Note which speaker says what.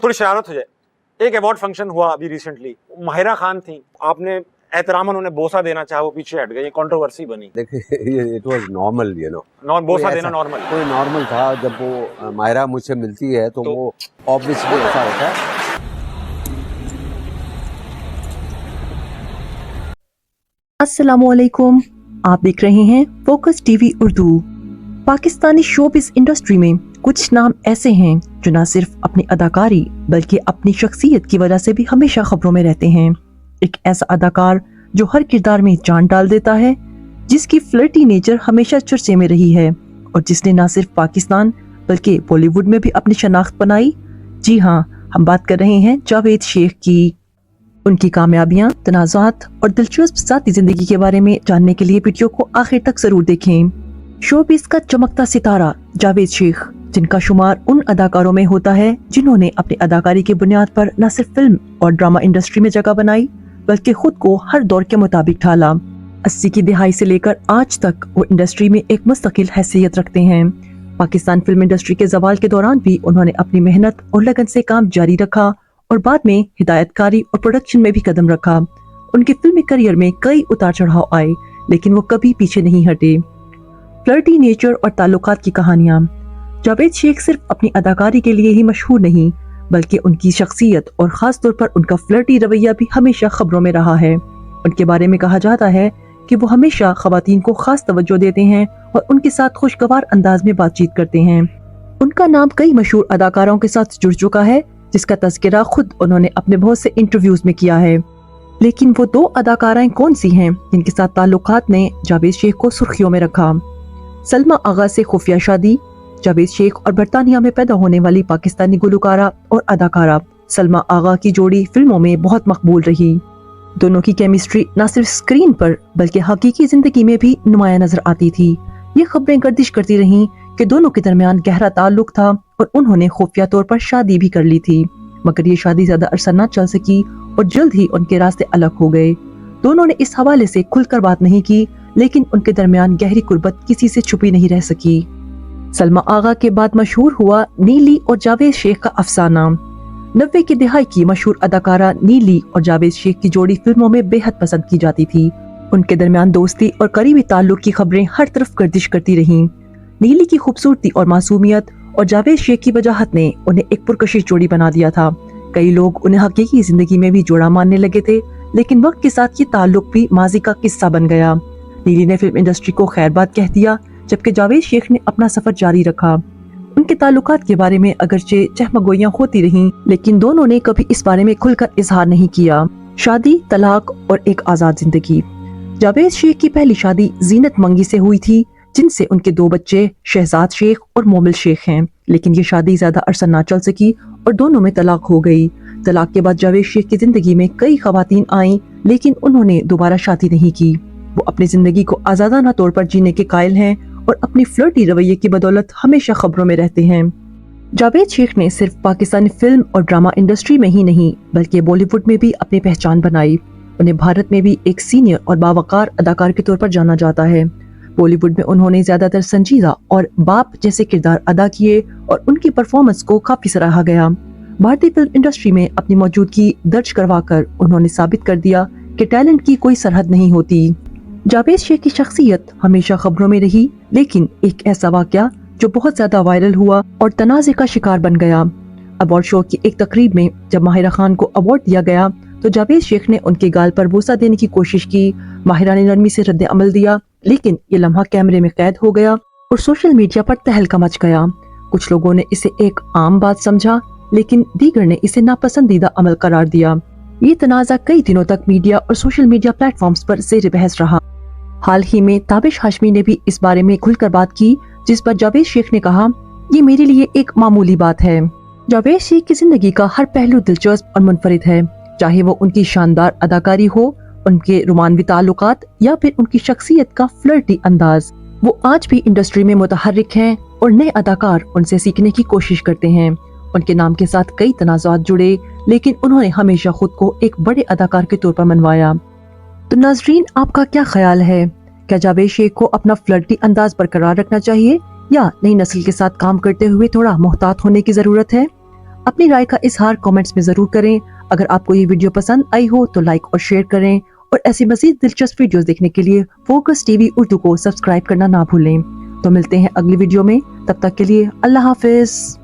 Speaker 1: थोड़ी शरारत हो जाए, एक अवार्ड फंक्शन हुआ अभी रिसेंटली, माहिरा खान थी, आपने एहतरामन उन्हें बोसा देना चाहा, वो पीछे हट गई, ये कंट्रोवर्सी बनी।
Speaker 2: देखिए it was normal, you know,
Speaker 1: बोसा देना नॉर्मल,
Speaker 2: कोई नॉर्मल था। जब वो माहिरा मुझसे मिलती है तो वो ऑब्वियसली ऐसा होता है।
Speaker 3: अस्सलामुअलैकुम, आप देख रहे हैं focus TV Urdu. Pakistani showbiz industry में कुछ नाम ऐसे हैं जो न सिर्फ अपनी अदाकारी बल्कि अपनी शख्सियत की वजह से भी हमेशा खबरों में रहते हैं। एक ऐसा अदाकार जो हर किरदार में जान डाल देता है, जिसकी फ्लर्टी नेचर हमेशा चर्चे में रही है और जिसने न सिर्फ पाकिस्तान बल्कि बॉलीवुड में भी अपनी शनाख्त बनाई। जी हाँ, हम बात कर रहे हैं जावेद शेख की। उनकी कामयाबियां, तनाज़ात और दिलचस्प ज़ाती जिंदगी के बारे में जानने के लिए वीडियो को आखिर तक जरूर देखें। शोबिस का चमकता सितारा जावेद शेख, जिनका शुमार उन अदाकारों में होता है जिन्होंने अपनी अदाकारी की बुनियाद पर न सिर्फ फिल्म और ड्रामा इंडस्ट्री में जगह बनाई बल्कि खुद को हर दौर के मुताबिक ढाला। 80 की दिहाई से लेकर आज तक वो इंडस्ट्री में एक मुस्तकिल हैसियत रखते हैं। पाकिस्तान फिल्म इंडस्ट्री के ज़वाल के दौरान भी उन्होंने अपनी मेहनत और लगन से काम जारी रखा और बाद में हिदायतकारी और प्रोडक्शन में भी कदम रखा। उनके फिल्मी करियर में कई उतार चढ़ाव आए, लेकिन वो कभी पीछे नहीं हटे। फ्लर्टी नेचर और ताल्लुकात की कहानियां। जावेद शेख सिर्फ अपनी अदाकारी के लिए ही मशहूर नहीं, बल्कि उनकी शख्सियत और खास तौर पर उनका फ्लर्टी रवैया भी हमेशा खबरों में रहा है। उनके बारे में कहा जाता है कि वो हमेशा खवातीन को खास तवज्जो देते हैं और उनके साथ खुशगवार अंदाज में बातचीत करते हैं। उनका नाम कई मशहूर अदाकारों के साथ जुड़ चुका है, जिसका तज़किरा खुद उन्होंने अपने बहुत से इंटरव्यूज में किया है। लेकिन वो दो अदाकाराएं कौन सी हैं जिनके साथ ताल्लुकात ने जावेद शेख को सुर्खियों में रखा? सलमा आगा से खुफिया शादी। जावेद शेख और बरतानिया में पैदा होने वाली पाकिस्तानी गुलकारा और अदाकारा सलमा आगा की जोड़ी फिल्मों में बहुत मकबूल रही। दोनों की केमिस्ट्री न सिर्फ स्क्रीन पर बल्कि हकीकी जिंदगी में भी नुमाया नजर आती थी। ये खबरें गर्दिश करती रहीं कि दोनों के दरमियान गहरा ताल्लुक था और उन्होंने खुफिया तौर पर शादी भी कर ली थी, मगर ये शादी ज्यादा अरसा न चल सकी और जल्द ही उनके रास्ते अलग हो गए। दोनों ने इस हवाले से खुलकर बात नहीं की, लेकिन उनके दरमियान गहरी कुर्बत किसी से छुपी नहीं रह सकी। सलमा आगा के बाद मशहूर हुआ नीली और जावेद शेख का अफसाना। 90 की दिहाई की मशहूर अदाकारा नीली और जावेद शेख की जोड़ी फिल्मों में बेहद पसंद की जाती थी। उनके दरमियान दोस्ती और करीबी ताल्लुक की खबरें हर तरफ गर्दिश करती रहीं। नीली की खूबसूरती और मासूमियत और जावेद शेख की वजाहत ने उन्हें एक पुरकशिश जोड़ी बना दिया था। कई लोग उन्हें हकीकी जिंदगी में भी जोड़ा मानने लगे थे, लेकिन वक्त के साथ ये ताल्लुक भी माजी का किस्सा बन गया। नीली ने फिल्म इंडस्ट्री को खैरबाद कह दिया, जबकि जावेद शेख ने अपना सफर जारी रखा। उनके ताल्लुकात के बारे में अगरचे चहमगोइयां होती रहीं, लेकिन दोनों ने कभी इस बारे में खुलकर इजहार नहीं किया। शादी, तलाक और एक आजाद जिंदगी। जावेद शेख की पहली शादी जीनत मंगी से हुई थी, जिनसे उनके 2 बच्चे शहजाद शेख और मोमिल शेख हैं, लेकिन ये शादी ज्यादा अरसा ना चल सकी और दोनों में तलाक हो गई। तलाक के बाद जावेद शेख की जिंदगी में कई खवातीन आईं, लेकिन उन्होंने दोबारा शादी नहीं की। वो अपनी जिंदगी को आजादाना तौर पर जीने के कायल हैं और अपनी फ्लर्टी रवैये की बदौलत हमेशा खबरों में रहते हैं। जावेद शेख ने सिर्फ पाकिस्तानी फिल्म और ड्रामा इंडस्ट्री में ही नहीं बल्कि बॉलीवुड में भी अपनी पहचान बनाई। उन्हें भारत में भी एक सीनियर और बावकार अदाकार के तौर पर जाना जाता है। बॉलीवुड में उन्होंने ज्यादातर संजीदा और बाप जैसे किरदार अदा किए और उनकी परफॉर्मेंस को काफी सराहा गया। भारतीय फिल्म इंडस्ट्री में अपनी मौजूदगी दर्ज करवाकर उन्होंने साबित कर दिया कि टैलेंट की कोई सरहद नहीं होती। जावेद शेख की शख्सियत हमेशा खबरों में रही, लेकिन एक ऐसा वाकया जो बहुत ज्यादा वायरल हुआ और तनाज़े का शिकार बन गया। अवार्ड शो की एक तकरीब में जब माहिरा खान को अवार्ड दिया गया तो जावेद शेख ने उनके गाल पर बोसा देने की कोशिश की। माहिरा ने नरमी से रद्द अमल दिया, लेकिन ये लम्हा कैमरे में कैद हो गया और सोशल मीडिया पर तहलका मच गया। कुछ लोगों ने इसे एक आम बात समझा, लेकिन दीगर ने इसे नापसंदीदा अमल करार दिया। ये तनाज़ा कई दिनों तक मीडिया और सोशल मीडिया प्लेटफॉर्म्स पर ज़ेर बहस रहा। हाल ही में ताबिश हाशमी ने भी इस बारे में खुलकर बात की, जिस पर जावेद शेख ने कहा, ये मेरे लिए एक मामूली बात है। जावेद शेख की जिंदगी का हर पहलू दिलचस्प और मुनफरिद है, चाहे वो उनकी शानदार अदाकारी हो, उनके रोमानवी ताल्लुकात या फिर उनकी शख्सियत का फ्लर्टी अंदाज। वो आज भी इंडस्ट्री में मुतहर्रिक हैं और नए अदाकार उनसे सीखने की कोशिश करते हैं। उनके नाम के साथ कई तनाज़ात जुड़े, लेकिन उन्होंने हमेशा खुद को एक बड़े अदाकार के तौर पर मनवाया। तो नाजरीन, आपका क्या ख्याल है? क्या जावेद शेख को अपना फ्लर्टी अंदाज बरकरार रखना चाहिए या नई नस्ल के साथ काम करते हुए थोड़ा मोहतात होने की जरूरत है? अपनी राय का इजहार कमेंट्स में जरूर करें। अगर आपको ये वीडियो पसंद आई हो तो लाइक और शेयर करें और ऐसी मजीद दिलचस्प वीडियोस देखने के लिए फोकस टीवी उर्दू को सब्सक्राइब करना ना भूलें। तो मिलते हैं अगली वीडियो में, तब तक के लिए अल्लाह हाफिज।